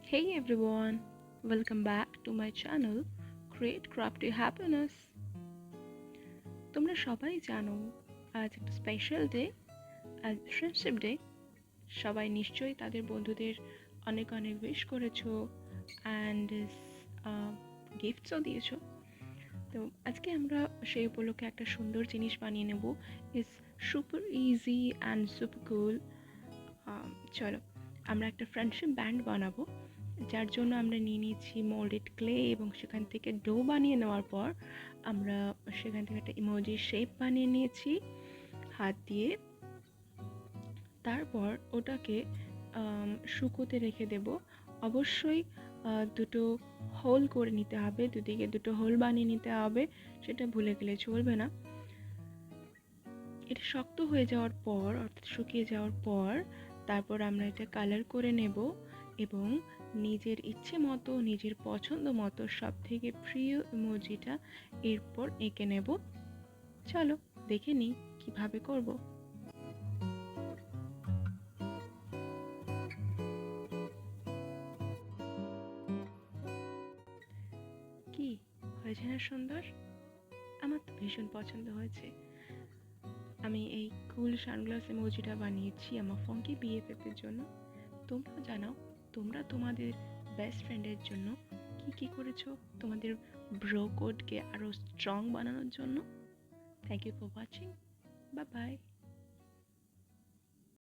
Hey everyone, welcome back to my channel Create Crafty Happiness. তোমরা সবাই জানো আজ একটা স্পেশাল ডে, আজ ফ্রেন্ডশিপ ডে। সবাই নিশ্চয়ই তাদের বন্ধুদের অনেক অনেক উইশ করেছো অ্যান্ড গিফটসও দিয়েছো। তো আজকে আমরা সেই উপলক্ষে একটা সুন্দর জিনিস বানিয়ে নেব। It's super easy and super cool. চলো আমরা একটা ফ্রেন্ডশিপ ব্যান্ড বানাবো, যার জন্য আমরা নিয়ে নিয়েছি মোল্ডেড ক্লে এবং সেখান থেকে ডো বানিয়ে নেওয়ার পর আমরা সেখান থেকে একটা ইমোজি শেপ বানিয়ে নিয়েছি হাত দিয়ে। তারপর ওটাকে শুকোতে রেখে দেব। অবশ্যই দুটো হোল করে নিতে হবে, দুদিকে দুটো হোল বানিয়ে নিতে হবে, সেটা ভুলে গেলে চলবে না। এটা শক্ত হয়ে যাওয়ার পর অর্থাৎ শুকিয়ে যাওয়ার পর তারপর আমরা এটা কালার করে নেব এবং নিজের ইচ্ছে মতো নিজের পছন্দ মতো সব থেকে প্রিয় ইমোজিটা এরপর এঁকে নেব। চলো দেখে নিই কিভাবে করব। কি হয়েছে না সুন্দর? আমার তো ভীষণ পছন্দ হয়েছে। আমি এই কুল সানগ্লাস ইমোজিটা বানিয়েছি আমার ফঙ্কি বিএফএফের জন্য। তোমরা জানাও তোমরা তোমাদের বেস্ট ফ্রেন্ডের জন্য কি কি করেছো তোমাদের ব্রো কোডকে আরও স্ট্রং বানানোর জন্য। Thank you for watching. Bye by.